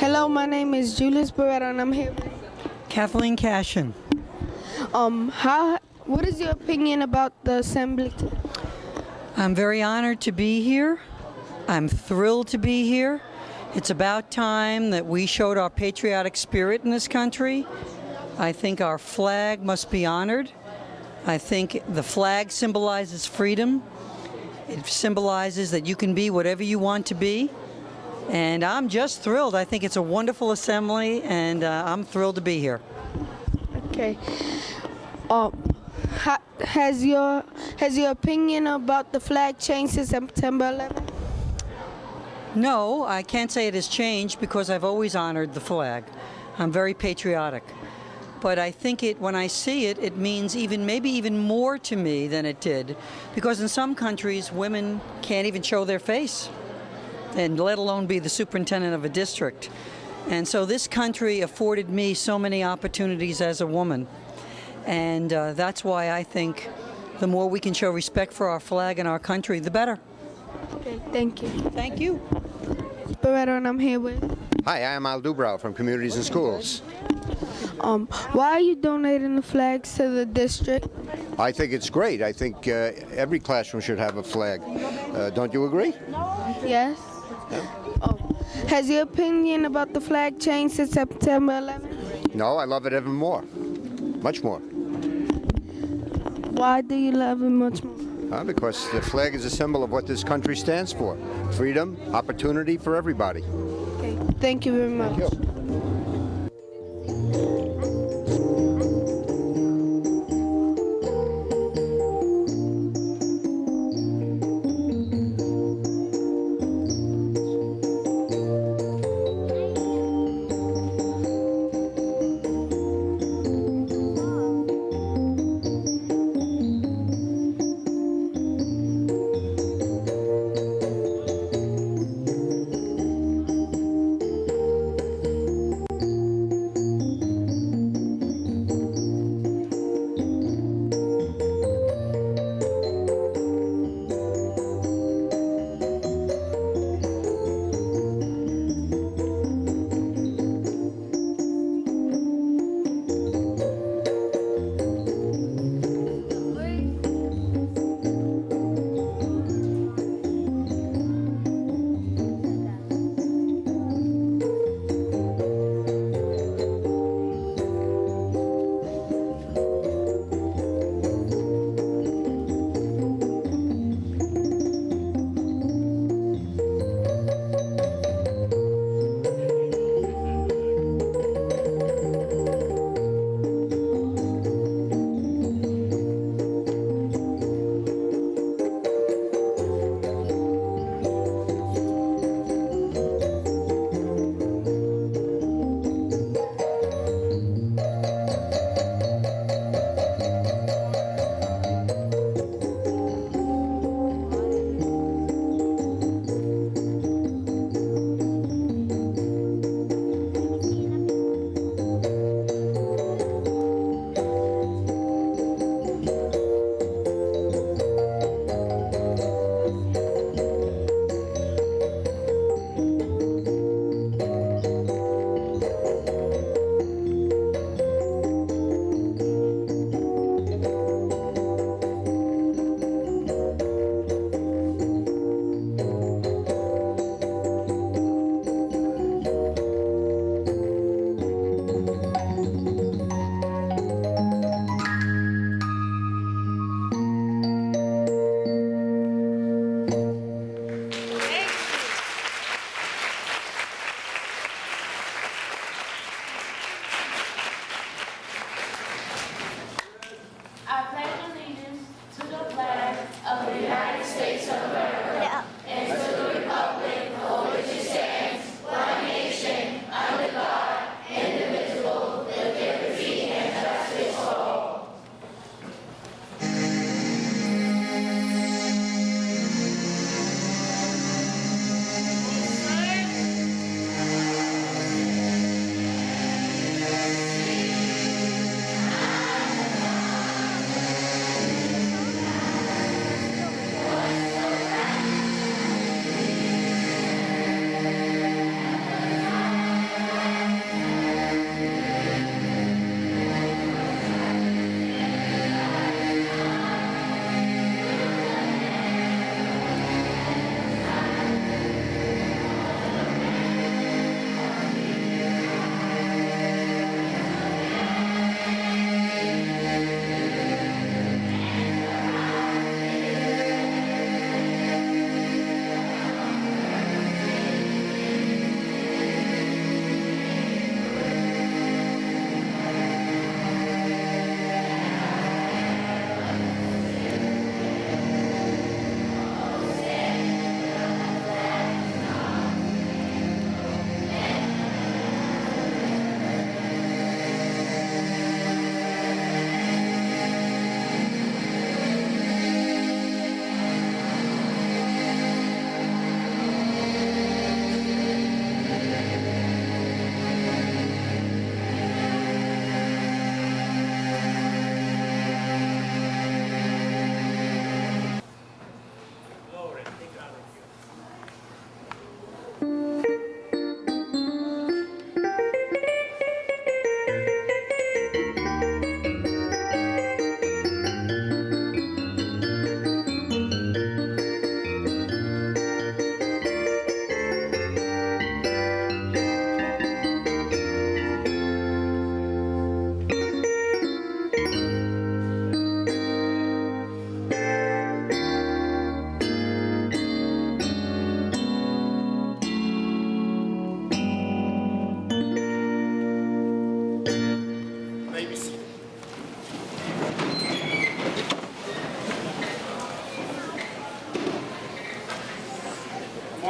Hello, my name is Julius Barreto, and I'm here with Kathleen Cashin. what is your opinion about the assembly? I'm very honored to be here. I'm thrilled to be here. It's about time that we showed our patriotic spirit in this country. I think our flag must be honored. I think the flag symbolizes freedom. It symbolizes that you can be whatever you want to be. And I'm just thrilled. I think it's a wonderful assembly, and I'm thrilled to be here. Okay. Has your opinion about the flag changed since September 11th? No, I can't say it has changed because I've always honored the flag. I'm very patriotic. But I think when I see it, it means maybe even more to me than it did. Because in some countries, women can't even show their face, and let alone be the superintendent of a district. And so this country afforded me so many opportunities as a woman. And that's why I think the more we can show respect for our flag and our country, the better. Okay, thank you. Thank you. Barreto, and I'm here with. Hi, I'm Al Dubrow from Communities and Schools. Why are you donating the flags to the district? I think it's great. I think every classroom should have a flag. Don't you agree? Yes. Has your opinion about the flag changed since September 11th? No, I love it even more. Much more. Why do you love it much more? Because the flag is a symbol of what this country stands for. Freedom, opportunity for everybody. Okay, thank you very much. Thank you.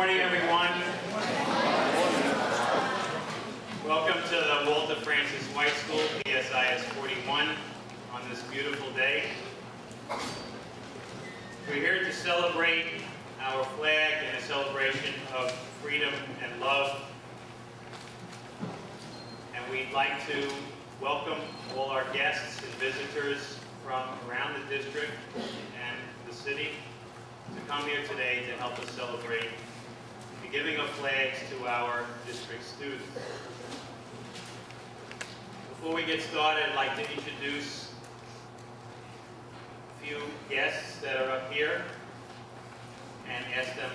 morning, everyone. Welcome to the Walter Francis White School, IS41, on this beautiful day. We're here to celebrate our flag and a celebration of freedom and love. And we'd like to welcome all our guests and visitors from around the district and the city to come here today to help us celebrate the giving of flags to our district students. Before we get started, I'd like to introduce a few guests that are up here and ask them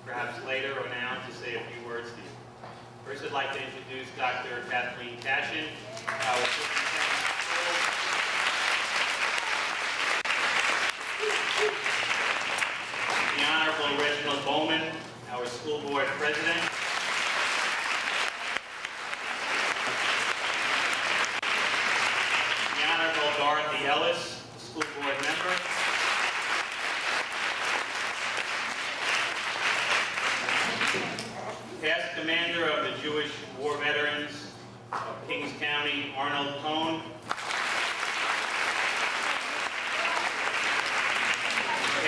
perhaps later or now to say a few words to you. First, I'd like to introduce Dr. Kathleen Cashin, our superintendent of schools. The Honorable Reginald Bowman, our school board president. The Honorable Dorothy Ellis, school board member. Past commander of the Jewish War Veterans of Kings County, Arnold Cohn.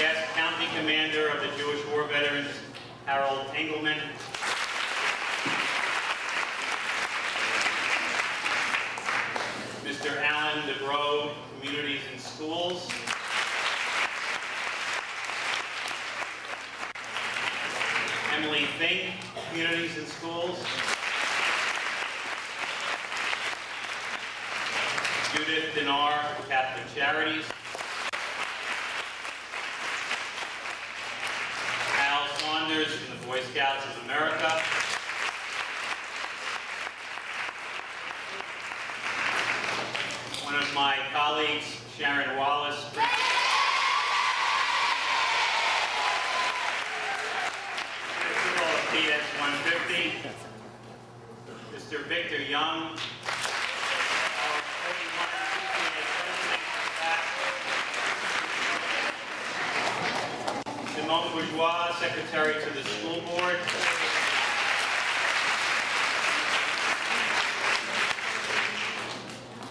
Past county commander of the Jewish War Veterans, Harold Engelman. Mr. Alan DeBroe, Communities and Schools. Emily Fink, Communities and Schools. Judith Dinar, Catholic Charities. Al Saunders from the Boy Scouts of America. One of my colleagues, Sharon Wallace, principal of PS-150. Mr. Victor Young, our 31 president. Simone Bourgeois, secretary to the school board.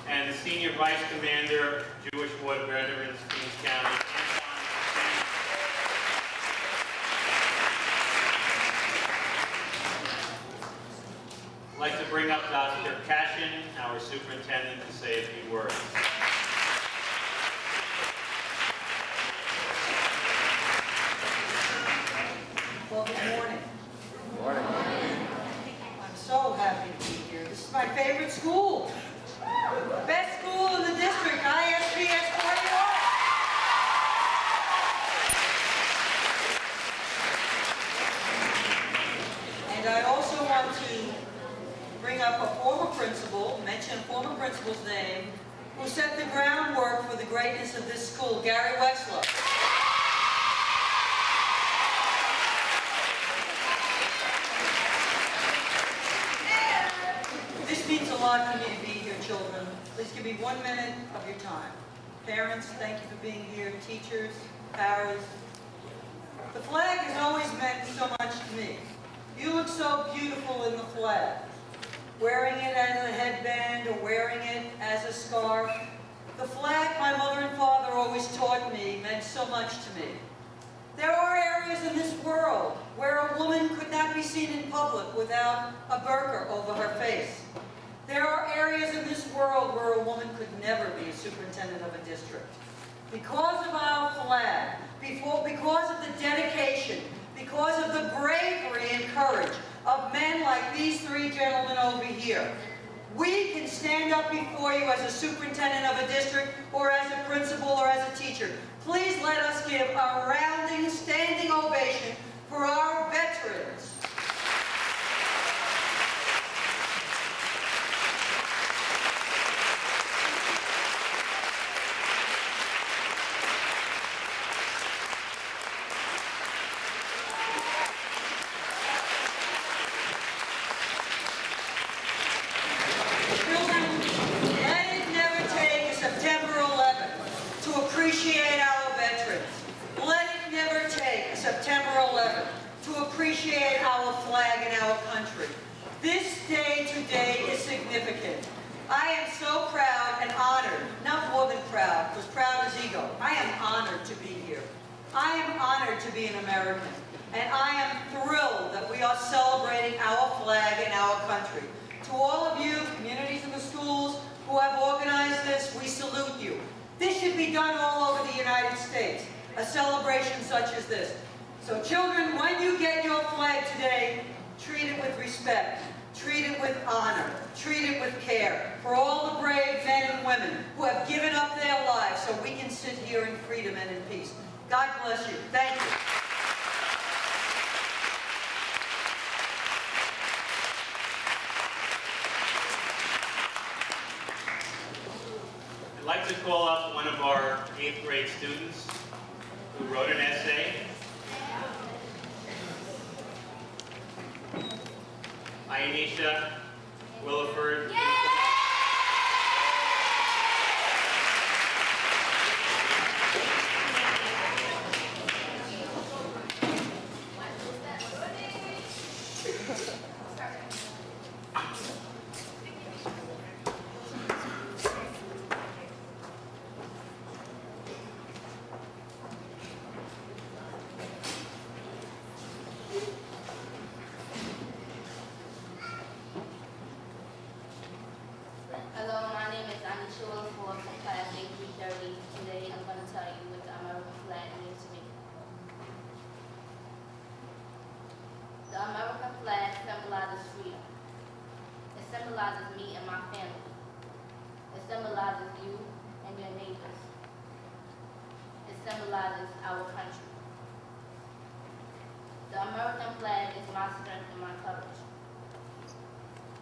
And the senior vice commander, Jewish War Veterans, Kings County. I'd like to bring up Dr. Cashin, our superintendent, to say a few words. Well, good morning. Good morning. I'm so happy to be here. This is my favorite school. Best school in the district, IS41's. And I also want to bring up a former principal, mention a former principal's name, who set the groundwork for the greatness of this school, Gary Wexler. This means a lot for me to be here, children. Please give me 1 minute of your time. Parents, thank you for being here. Teachers, paras. The flag has always meant so much to me. You look so beautiful in the flag. Wearing it as a headband or wearing it as a scarf. The flag my mother and father always taught me meant so much to me. There are areas in this world where a woman could not be seen in public without a burqa over her face. There are areas in this world where a woman could never be a superintendent of a district. Because of our flag, because of the dedication, because of the bravery and courage of men like these three gentlemen over here, we can stand up before you as a superintendent of a district or as a principal or as a teacher. Please let us give a rounding, standing ovation for our veterans. Appreciate our country. This day today is significant. I am so proud and honored, not more than proud, because proud is ego. I am honored to be here. I am honored to be an American. And I am thrilled that we are celebrating our flag and our country. To all of you, communities in the schools who have organized this, we salute you. This should be done all over the United States, a celebration such as this. So children, when you get your flag today, treat it with respect, treat it with honor, treat it with care for all the brave men and women who have given up their lives so we can sit here in freedom and in peace. God bless you. Thank you. I'd like to call up one of our 8th grade students who wrote an essay. Ionisha Williford. Hello, my name is Anisha Williford from class 8330. Today I'm going to tell you what the American flag means to me. The American flag symbolizes freedom. It symbolizes me and my family. It symbolizes you and your neighbors. It symbolizes our country. The American flag is my strength and my courage.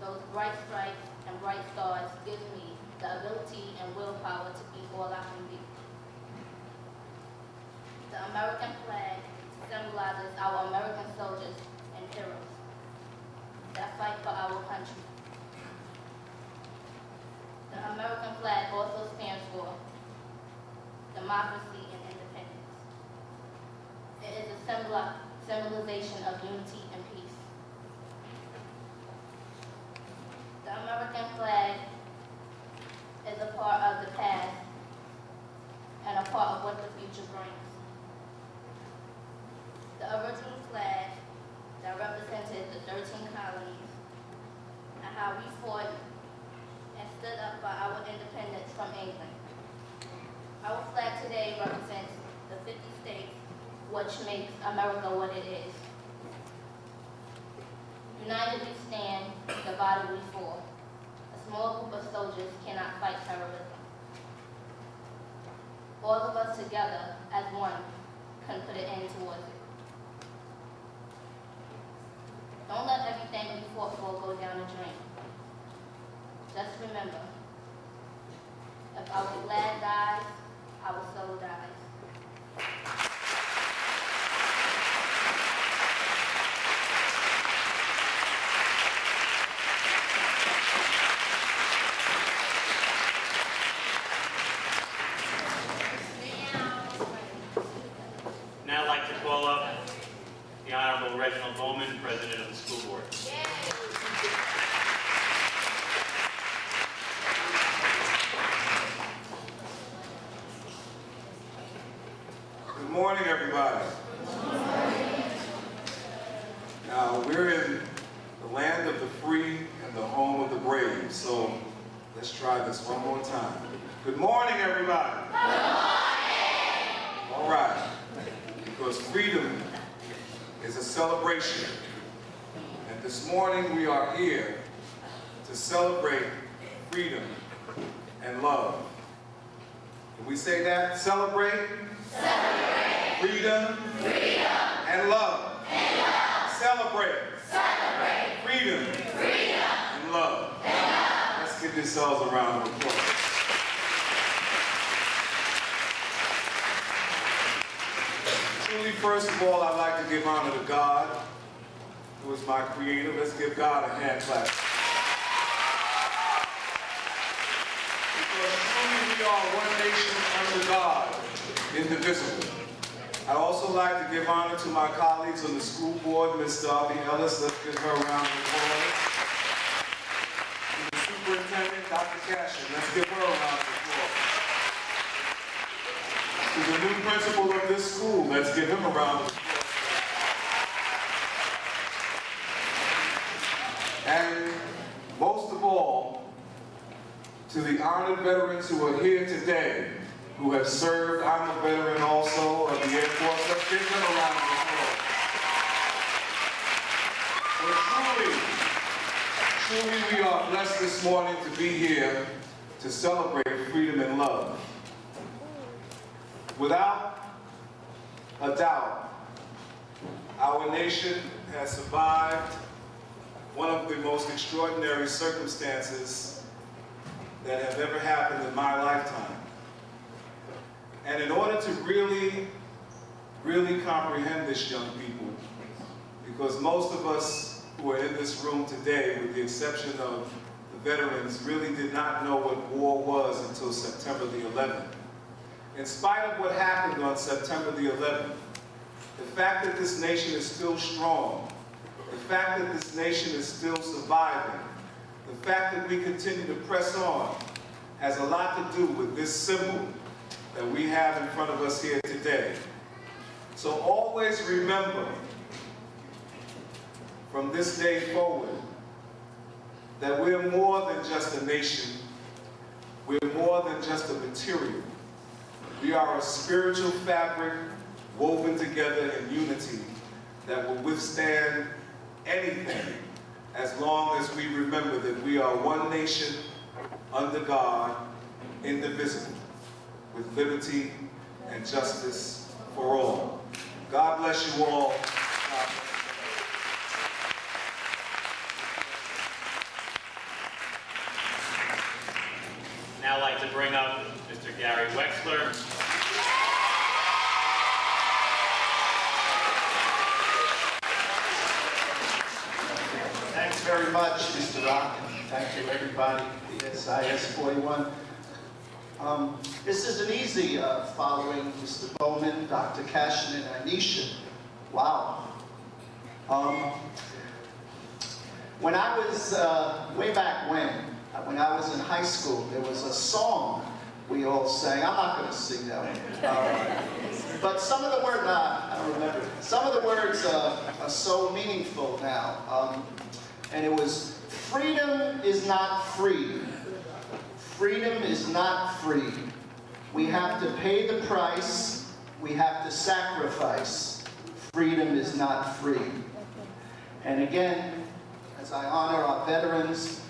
Those bright stripes and bright stars give me the ability and willpower to be all I can be. The American flag symbolizes our American soldiers and heroes that fight for our country. The American flag also stands for democracy and independence. It is a symbolization of unity and peace. The American flag is a part of the past and a part of what the future brings. The original flag that represented the 13 colonies and how we fought and stood up for our independence from England. Our flag today represents the 50 states, which makes America what it is. United we stand, divided we fall. A small group of soldiers cannot fight terrorism. All of us together as one can put an end towards it. Don't let everything we fought for go down the drain. Just remember, if our flag dies, our soul dies. Now I'd like to call up the Honorable Reginald Bowman, President of the School Board. Good morning, everybody. Now, we're in the land of the free and the home of the brave, so let's try this one more time. Good morning, everybody. Good morning. All right, because freedom is a celebration, and this morning we are here to celebrate freedom and love. Can we say that? Celebrate? Celebrate. Freedom? Freedom. And love. And love. Celebrate. Celebrate. Freedom. Freedom. And love. And love. Let's give yourselves a round of applause. Truly, first of all, I'd like to give honor to God, who is my creator. Let's give God a hand clap. Because truly we are one nation under God, indivisible. I'd also like to give honor to my colleagues on the school board, Ms. Darby Ellis. Let's give her a round of applause. To the superintendent, Dr. Cashin. Let's give her a round of applause. To the new principal of this school, let's give him a round of applause. And most of all, to the honored veterans who are here today, who have served. I'm a veteran also of the Air Force. Let's give them a round of applause. Truly we are blessed this morning to be here to celebrate freedom and love. Without a doubt, our nation has survived one of the most extraordinary circumstances that have ever happened in my lifetime. And in order to really comprehend this, young people, because most of us who are in this room today, with the exception of the veterans, really did not know what war was until September the 11th. In spite of what happened on September the 11th, the fact that this nation is still strong, the fact that this nation is still surviving, the fact that we continue to press on, has a lot to do with this symbol that we have in front of us here today. So always remember, from this day forward, that we're more than just a nation. We're more than just a material. We are a spiritual fabric woven together in unity that will withstand anything as long as we remember that we are one nation under God, indivisible, with liberty and justice for all. God bless you all. Now I'd like to bring up Mr. Gary Wexler. Thanks very much, Mr. Rock. Thank you, everybody. The IS41. This isn't easy following Mr. Bowman, Dr. Cashin, and Anisha. Wow. When I was, way back when I was in high school, there was a song we all sang. I'm not going to sing that one. But some of the words, I don't remember. Some of the words are so meaningful now. And it was, freedom is not free. Freedom is not free. We have to pay the price. We have to sacrifice. Freedom is not free. And again, as I honor our veterans,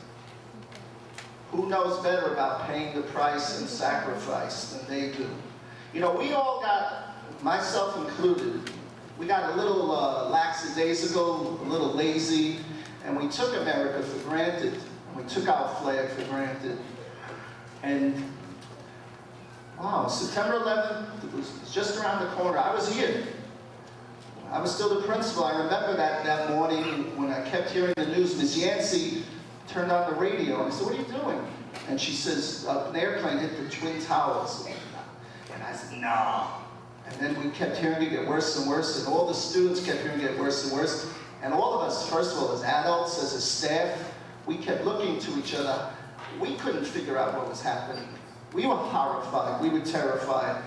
who knows better about paying the price and sacrifice than they do? You know, we all got, myself included, we got a little lackadaisical, a little lazy, and we took America for granted. And we took our flag for granted. And wow, September 11th was just around the corner. I was here. I was still the principal. I remember that morning when I kept hearing the news. Ms. Yancey turned on the radio and I said, "What are you doing?" And she says, "An airplane hit the Twin Towers." And I said, "No." And then we kept hearing it get worse and worse, and all the students kept hearing it get worse and worse. And all of us, first of all, as adults, as a staff, we kept looking to each other. We couldn't figure out what was happening. We were horrified. We were terrified.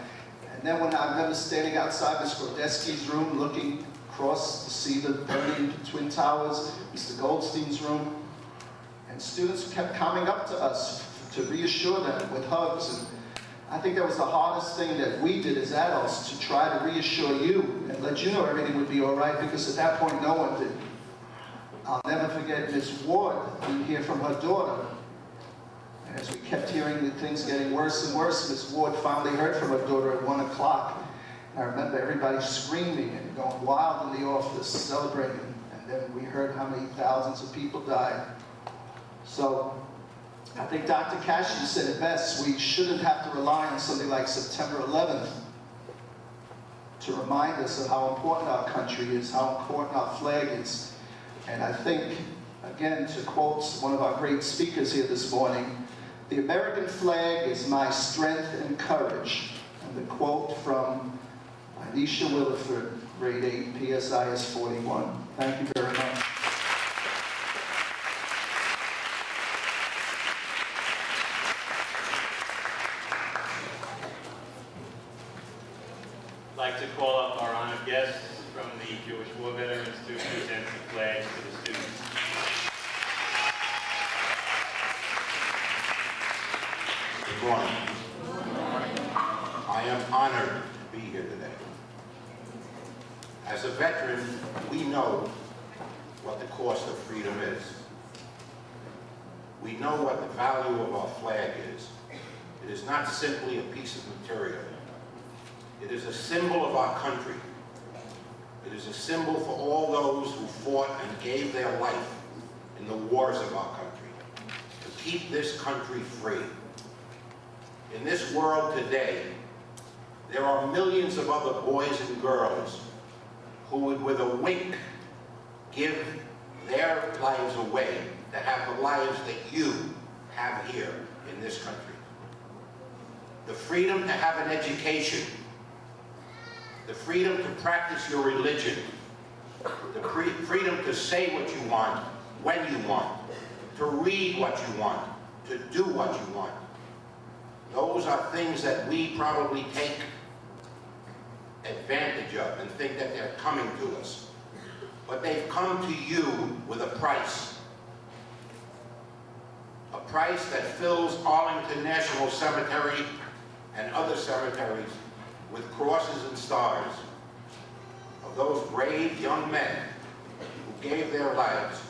And then when I remember standing outside Ms. Grodesky's room, looking across to see the burning Twin Towers, Mr. Goldstein's room, and students kept coming up to us to reassure them with hugs. And I think that was the hardest thing that we did as adults, to try to reassure you and let you know everything would be all right, because at that point no one did. I'll never forget Ms. Ward, we hear from her daughter. And as we kept hearing the things getting worse and worse, Ms. Ward finally heard from her daughter at 1 o'clock. And I remember everybody screaming and going wild in the office, celebrating. And then we heard how many thousands of people died. So I think Dr. Cashin said it best. We shouldn't have to rely on something like September 11th to remind us of how important our country is, how important our flag is. And I think, again, to quote one of our great speakers here this morning, "The American flag is my strength and courage." And the quote from, I Isha Williford, grade 8, PSIS 41. Thank you very much. I'd like to call up our honored guests from the Jewish War Veterans to present the flags to the students. Good morning. I am honored to be here today. As a veteran, we know what the cost of freedom is. We know what the value of our flag is. It is not simply a piece of material. It is a symbol of our country. It is a symbol for all those who fought and gave their life in the wars of our country to keep this country free. In this world today, there are millions of other boys and girls who would, with a wink, give their lives away to have the lives that you have here in this country. The freedom to have an education, the freedom to practice your religion, the freedom to say what you want, when you want, to read what you want, to do what you want. Those are things that we probably take advantage of and think that they're coming to us. But they've come to you with a price. A price that fills Arlington National Cemetery and other cemeteries with crosses and stars of those brave young men who gave their lives.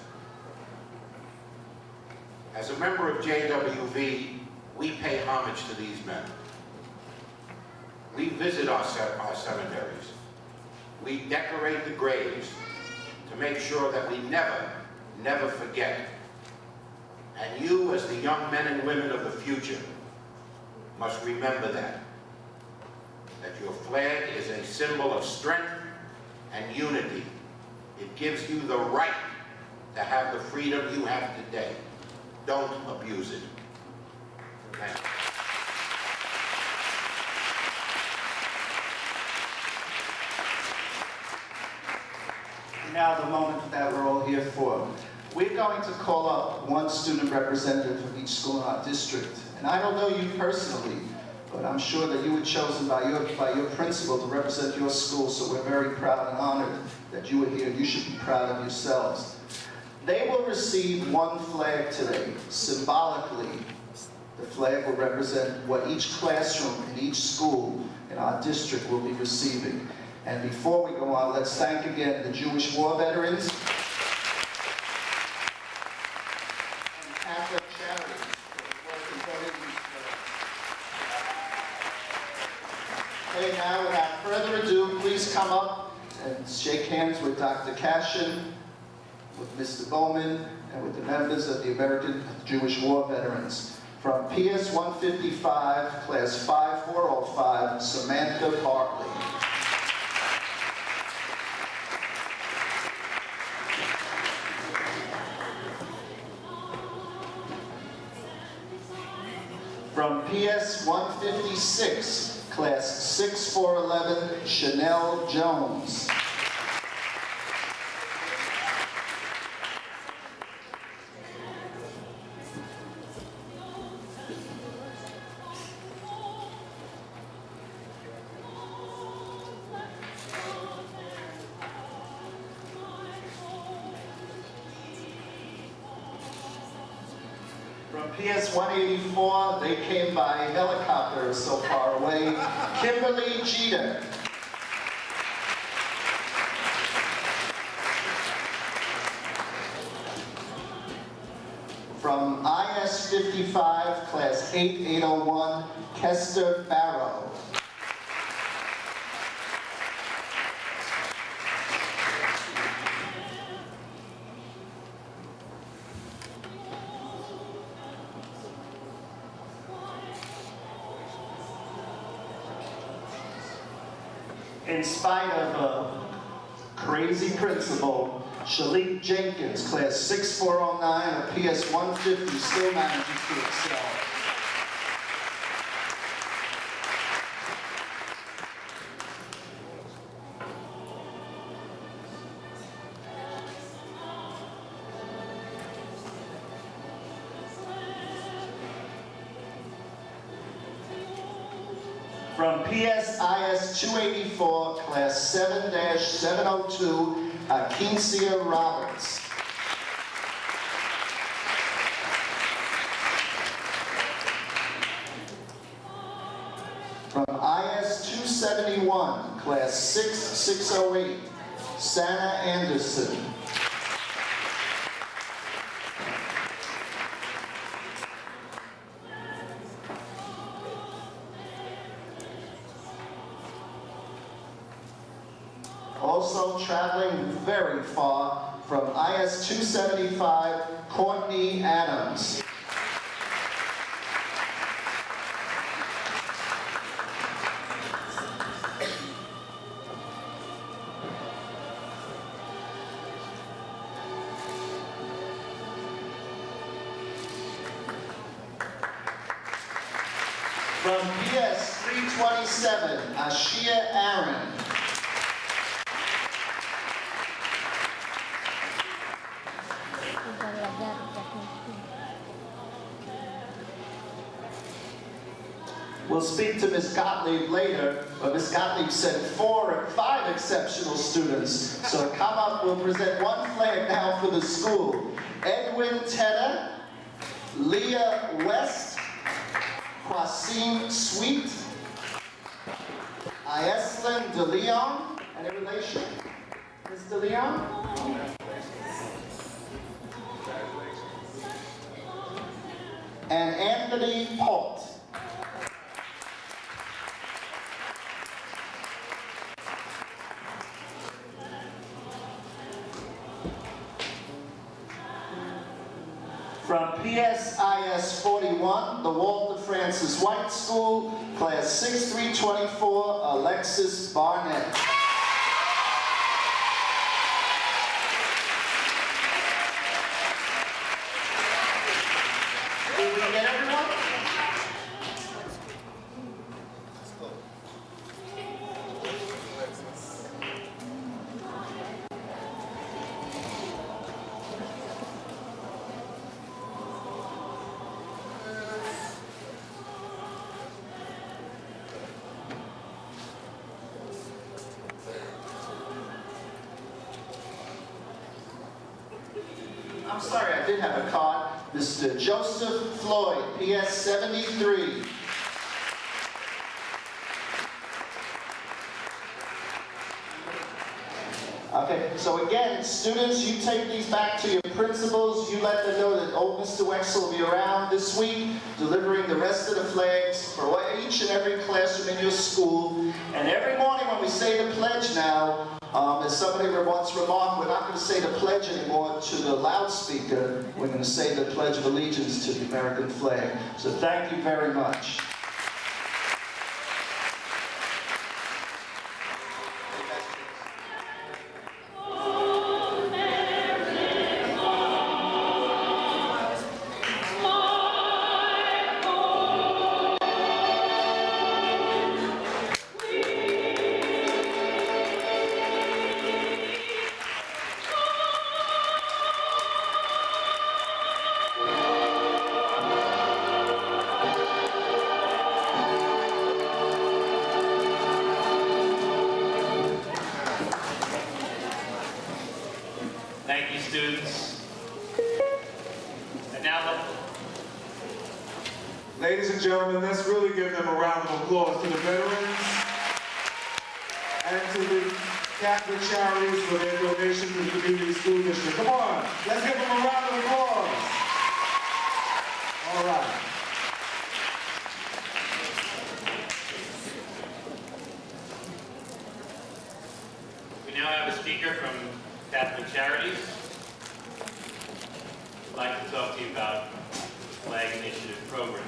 As a member of JWV, we pay homage to these men. We visit our cemeteries. We decorate the graves to make sure that we never forget. And you, as the young men and women of the future, must remember that your flag is a symbol of strength and unity. It gives you the right to have the freedom you have today. Don't abuse it. Thank you. Now the moment that we're all here for. We're going to call up one student representative from each school in our district. And I don't know you personally, but I'm sure that you were chosen by your principal to represent your school, so we're very proud and honored that you are here. You should be proud of yourselves. They will receive one flag today. Symbolically, the flag will represent what each classroom in each school in our district will be receiving. And before we go on, let's thank again the Jewish War Veterans and Catholic Charities for working very hard. Okay, now without further ado, please come up and shake hands with Dr. Cashin, with Mr. Bowman, and with the members of the American Jewish War Veterans. From PS 155, Class 5405, Samantha Bartley. From PS 156, Class 6411, Chanel Jones. From PS 184, they came by helicopter so far away, Kimberly Jeter. From IS-55, Class 8801, Kester Barrow. In spite of a crazy principal, Shalik Jenkins, Class 6409 of PS 150, still manages to excel. From PSIS 284, Class 7-702, Akinsia Roberts. From IS 271, Class 6608, Santa Anderson. Also traveling very far from IS 275, Courtney Adams. From PS 327, Ashia Aaron. We'll speak to Ms. Gottlieb later, but Ms. Gottlieb said 4 or 5 exceptional students. So come up, we'll present one flag now for the school. Edwin Tedder, Leah West, Quasim Sweet, Ieslyn De Leon, any relation? Ms. De Leon? And Anthony Palt. From PSIS 41, the Walter Francis White School, Class 6324, Alexis Barnett. Did we get everyone? I'm sorry, I did have a card. Mr. Joseph Floyd, PS 73. Okay, so again, students, you take these back to your principals. You let them know that old Mr. Wexler will be around this week, delivering the rest of the flags for each and every classroom in your school. And every morning when we say the pledge now, as somebody once remarked, we're not going to say the pledge anymore to the loudspeaker. We're going to say the Pledge of Allegiance to the American flag. So thank you very much. Thank you, students. And now, Ladies and gentlemen, let's really give them a round of applause to the veterans and to the Catholic Charities for their donation to the community school district. Come on, let's give them a round of applause. All right. we now have a speaker from Catholic Charities. I'd like to talk to you about the Flag Initiative program.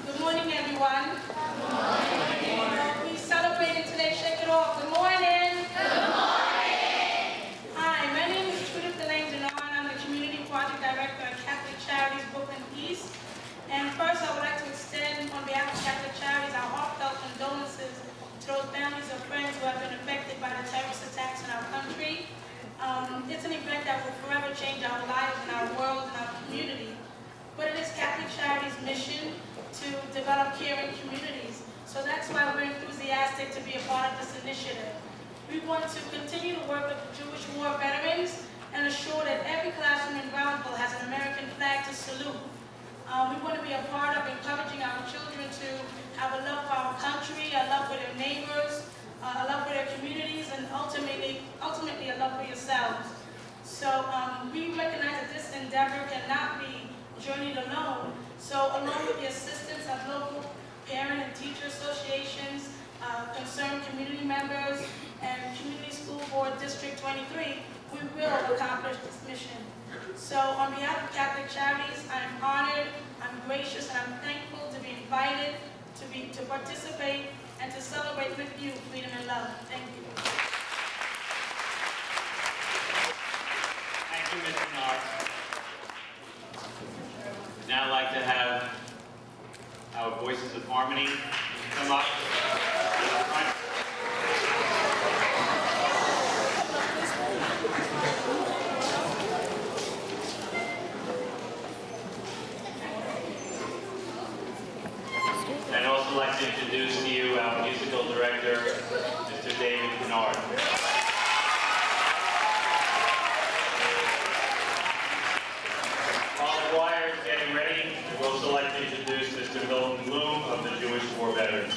Good morning, everyone. Good morning. We celebrated today. Shake it off. Good morning. Good morning. Hi, my name is Judith Delane Denon. I'm the Community Project Director at Catholic Charities Brooklyn East. And first, I would like to extend, on behalf of Catholic Charities, our heartfelt condolences to those families and friends who have been affected by the terrorist attacks in our country. It's an event that will forever change our lives and our world and our community. initiative. We want to continue to work with the Jewish War veterans and assure that every classroom in Brownsville has an American flag to salute. We want to be a part of encouraging our children to have a love for our country, a love for their neighbors, a love for their communities, and ultimately a love for yourselves. So we recognize that this endeavor cannot be journeyed alone. So along with the assistance of local parent and teacher associations, concerned community members, and Community School Board District 23, we will accomplish this mission. So on behalf of Catholic Charities, I'm honored, I'm gracious, and I'm thankful to be invited to participate and to celebrate with you freedom and love. Thank you. Thank you, Ms. Menard. Now I'd like to have our Voices of Harmony come up to the front. I'd also like to introduce to you our musical director, Mr. David Kennard. While the choir is getting ready, we'd also like to introduce Mr. Milton Bloom of the Jewish War Veterans.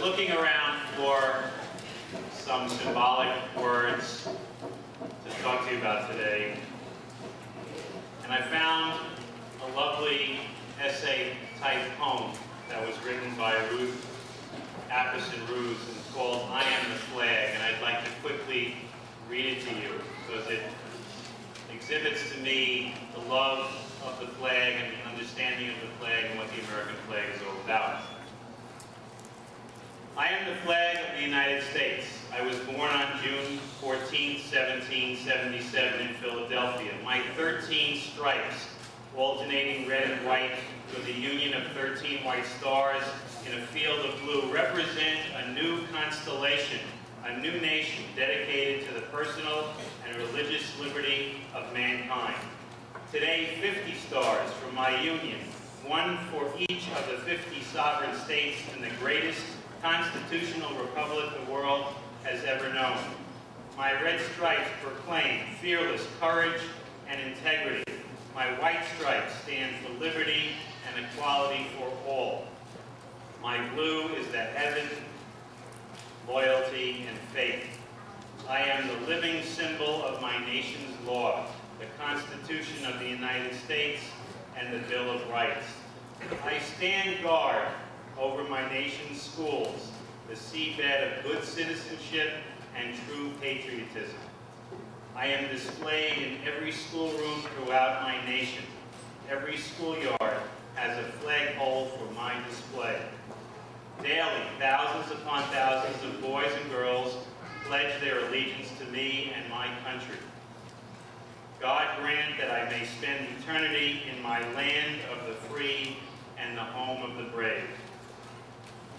looking around for some symbolic words talk to you about today. And I found a lovely essay-type poem that was written by Ruth Apperson Ruse. It's called I Am the Flag, and I'd like to quickly read it to you because it exhibits to me the love of the flag and the understanding of the flag and what the American flag is all about. I am the flag of the United States. I was born on June 14, 1777 in Philadelphia. My 13 stripes, alternating red and white with a union of 13 white stars in a field of blue, represent a new constellation, a new nation dedicated to the personal and religious liberty of mankind. Today, 50 stars from my union, one for each of the 50 sovereign states in the greatest constitutional republic the world has ever known. My red stripes proclaim fearless courage and integrity. My white stripes stand for liberty and equality for all. My blue is the heaven, loyalty, and faith. I am the living symbol of my nation's law, the Constitution of the United States, and the Bill of Rights. I stand guard over my nation's schools, the seabed of good citizenship and true patriotism. I am displayed in every schoolroom throughout my nation. Every schoolyard has a flagpole for my display. Daily, thousands upon thousands of boys and girls pledge their allegiance to me and my country. God grant that I may spend eternity in my land of the free and the home of the brave,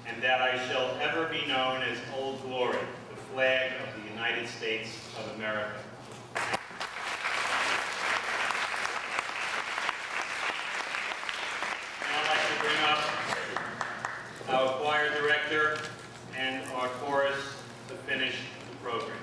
and that I shall ever be known as Old Glory, the flag of the United States of America. Now I'd like to bring up our choir director and our chorus to finish the program.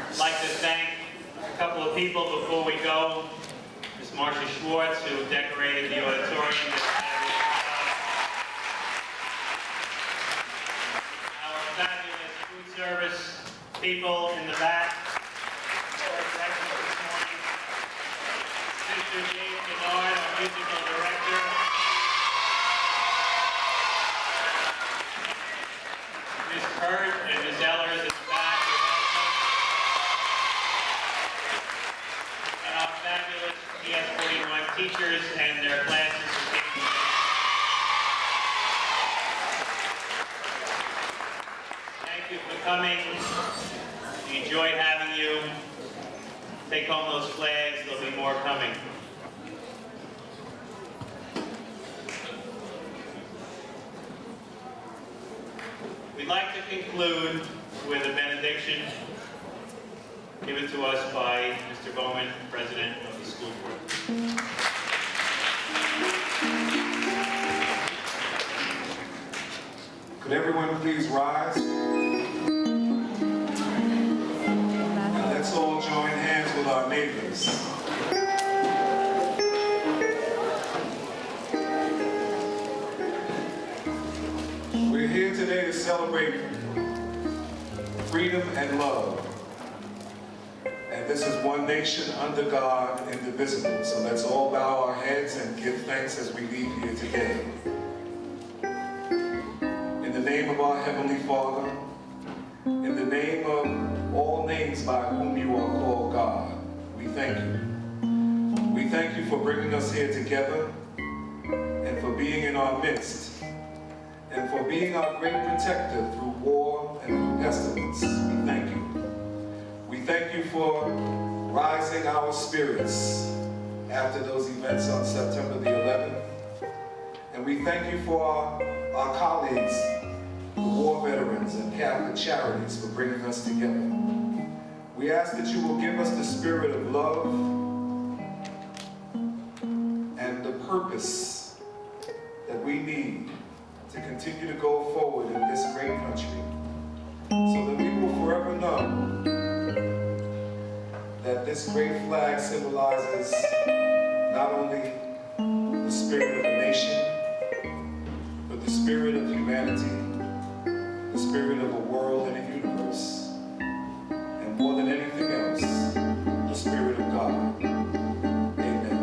I'd like to thank a couple of people before we go. Ms. Marcia Schwartz, who decorated the auditorium. Our fabulous food service people in the back. Mr. James Bernard, our musical director. Ms. Kurt and Ms. Ellers in the back. And our fabulous IS41 teachers and their classes. Thank you for coming. We enjoyed having you. Take home those flags, there'll be more coming. We'd like to conclude with a benediction given to us by Mr. Bowman, President of the school board. Could everyone please rise? And let's all join hands with our neighbors. We're here today to celebrate freedom and love. And this is one nation under God, indivisible. So let's all bow our heads and give thanks as we leave here today. In the name of our Heavenly Father, in the name of all names by whom you are called God, we thank you. We thank you for bringing us here together and for being in our midst and for being our great protector through war and through pestilence. We thank you. We thank you for rising our spirits after those events on September the 11th. And we thank you for our colleagues, the war veterans and Catholic Charities, for bringing us together. We ask that you will give us the spirit of love and the purpose that we need to continue to go forward in this great country. This great flag symbolizes not only the spirit of a nation, but the spirit of humanity, the spirit of a world and a universe, and more than anything else, the spirit of God. Amen.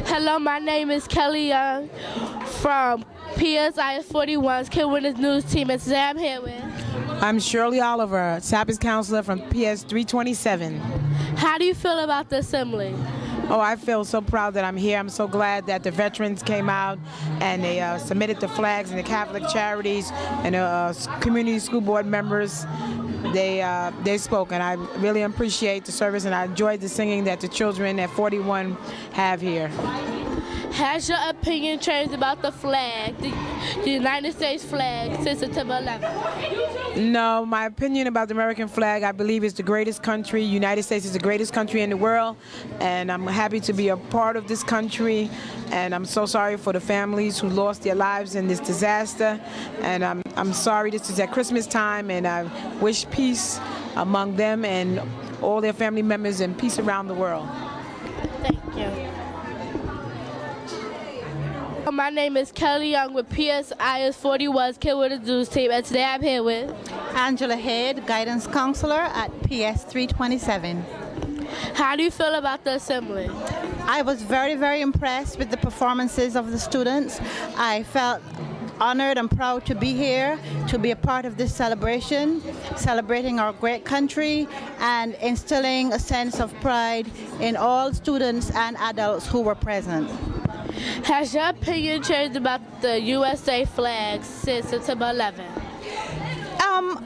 Hello, my name is Kelly Young from IS41's Kid Winners News Team, and today I'm here with... I'm Shirley Oliver, SAPIS counselor from PS327. How do you feel about the assembly? Oh, I feel so proud that I'm here. I'm so glad that the veterans came out and they submitted the flags, and the Catholic charities and the community school board members. They spoke, and I really appreciate the service, and I enjoyed the singing that the children at 41 have here. Has your opinion changed about the flag, the United States flag, since September 11th? No, my opinion about the American flag, I believe it's the greatest country. United States is the greatest country in the world, and I'm happy to be a part of this country, and I'm so sorry for the families who lost their lives in this disaster, and I'm sorry this is at Christmas time, and I wish peace among them and all their family members and peace around the world. Thank you. My name is Kelly Young with IS41's Kid Winners News Team, and today I'm here with Angela Head, Guidance Counselor at PS327. How do you feel about the assembly? I was very, very impressed with the performances of the students. I felt honored and proud to be here, to be a part of this celebration, celebrating our great country and instilling a sense of pride in all students and adults who were present. Has your opinion changed about the USA flag since September 11th?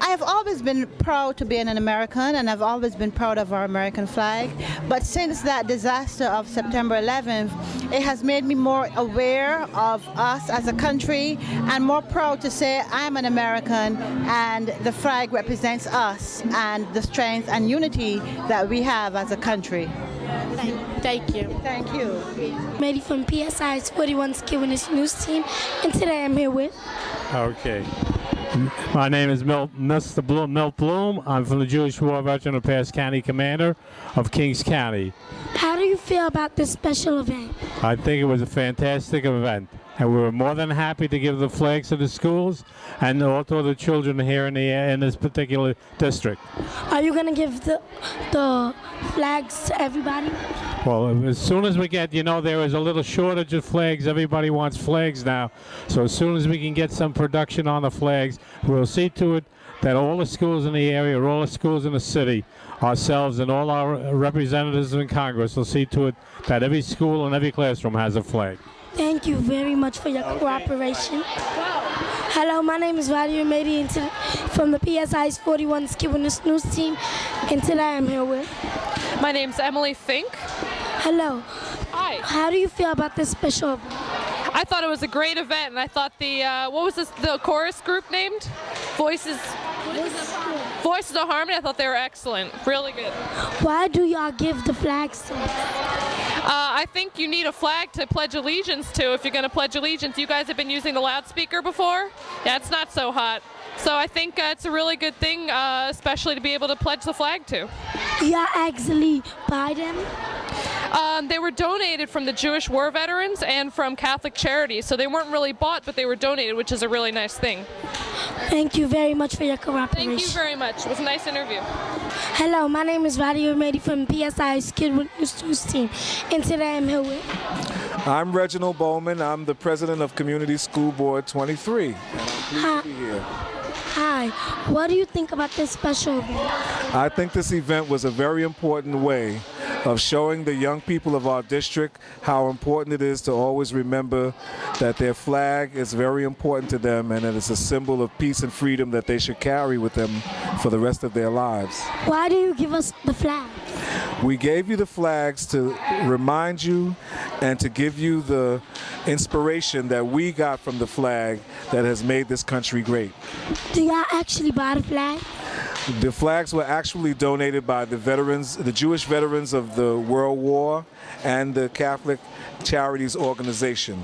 I've always been proud to be an American, and I've always been proud of our American flag. But since that disaster of September 11th, it has made me more aware of us as a country and more proud to say I'm an American, and the flag represents us and the strength and unity that we have as a country. Thank you. Thank you. Mady from PS41's Kid Winners News Team, and today I'm here with... Okay. My name is Mr. Milt Bloom. I'm from the Jewish War Veteran of Pass County Commander of Kings County. How do you feel about this special event? I think it was a fantastic event, and we were more than happy to give the flags to the schools and also the children here in this particular district. Are you going to give the flags to everybody? Well, as soon as we get, there is a little shortage of flags. Everybody wants flags now. So as soon as we can get some production on the flags, we'll see to it that all the schools in the area, or all the schools in the city, ourselves and all our representatives in Congress will see to it that every school and every classroom has a flag. Thank you very much for your cooperation. Hello, my name is Valerie Mady from the PS41's Kid Winners News Team, and today I'm here with... My name's Emily Fink. Hello. Hi. How do you feel about this special event? I thought it was a great event, and I thought the chorus group named? Voices of Harmony. I thought they were excellent. Really good. Why do y'all give the flags to us? I think you need a flag to pledge allegiance to if you're going to pledge allegiance. You guys have been using the loudspeaker before? Yeah, it's not so hot. So I think it's a really good thing, especially to be able to pledge the flag to. Y'all actually buy them? They were donated from the Jewish War Veterans and from Catholic charities, so they weren't really bought, but they were donated, which is a really nice thing. Thank you very much for your cooperation. Thank you very much. It was a nice interview. Hello, my name is Valerie Mady from PSI's Kid Winners News Team, and today I'm here with... I'm Reginald Bowman. I'm the president of Community School Board 23, and I'm pleased to be here. Hi, what do you think about this special event? I think this event was a very important way of showing the young people of our district how important it is to always remember that their flag is very important to them, and that it's a symbol of peace and freedom that they should carry with them for the rest of their lives. Why do you give us the flag? We gave you the flags to remind you and to give you the inspiration that we got from the flag that has made this country great. Do y'all actually buy the flag? The flags were actually donated by the veterans, the Jewish veterans of the World War and the Catholic Charities Organization.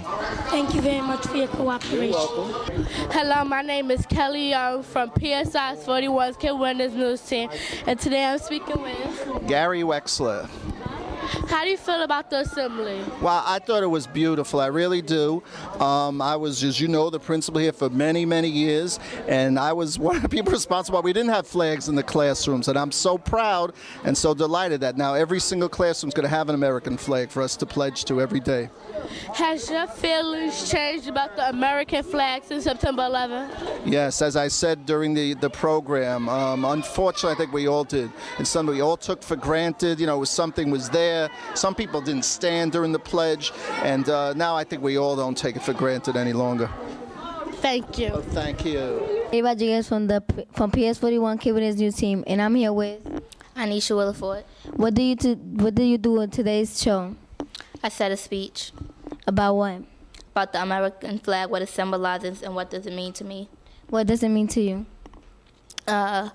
Thank you very much for your cooperation. You're welcome. Hello, my name is Kelly Young from PSI's 41's Kid Winners News Team, and today I'm speaking with... Gary Wexler. How do you feel about the assembly? Well, I thought it was beautiful. I really do. I was, as you know, the principal here for many, many years, and I was one of the people responsible. We didn't have flags in the classrooms, and I'm so proud and so delighted that now every single classroom is going to have an American flag for us to pledge to every day. Has your feelings changed about the American flag since September 11th? Yes, as I said during the program, unfortunately, I think we all did. And some we all took for granted, something was there. Some people didn't stand during the pledge, and now I think we all don't take it for granted any longer. Thank you. Oh, thank you. Hey, Rodriguez from PS41 Kibbunis News Team, and I'm here with Anisha Williford. What do you do in today's show? I said a speech. About what? About the American flag, what it symbolizes, and what does it mean to me. What does it mean to you? The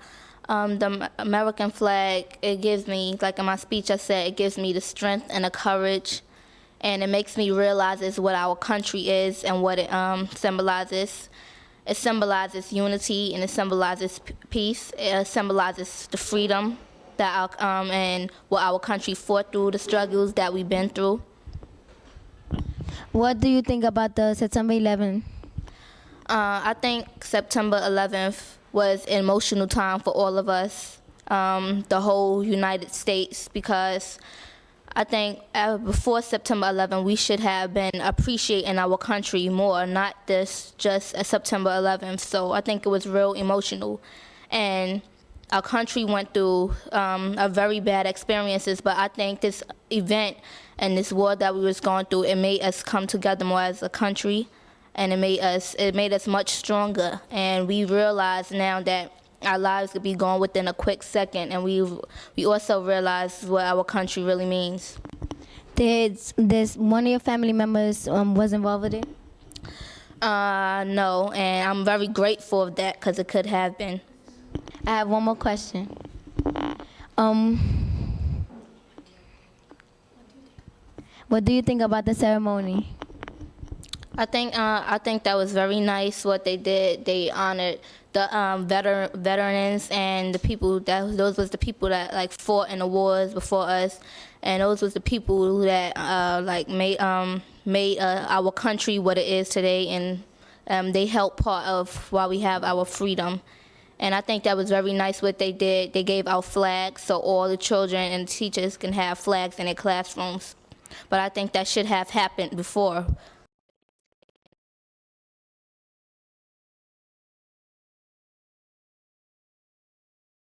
American flag, it gives me, like in my speech I said, it gives me the strength and the courage, and it makes me realize is what our country is and what it symbolizes. It symbolizes unity, and it symbolizes peace. It symbolizes the freedom that and what our country fought through, the struggles that we've been through. What do you think about the September 11th? I think September 11th was an emotional time for all of us, the whole United States, because I think before September 11th, we should have been appreciating our country more, not just September 11th. So I think it was real emotional. And our country went through a very bad experiences, but I think this event and this war that we was going through, it made us come together more as a country, and it made us much stronger. And we realize now that our lives could be gone within a quick second, and we also realize what our country really means. There's one of your family members was involved with it? No, and I'm very grateful of that because it could have been. I have one more question. What do you think about the ceremony? I think that was very nice what they did. They honored the veterans and the people those was the people that fought in the wars before us, and those was the people that made our country what it is today, and they helped part of why we have our freedom. And I think that was very nice what they did. They gave out flags so all the children and teachers can have flags in their classrooms. But I think that should have happened before.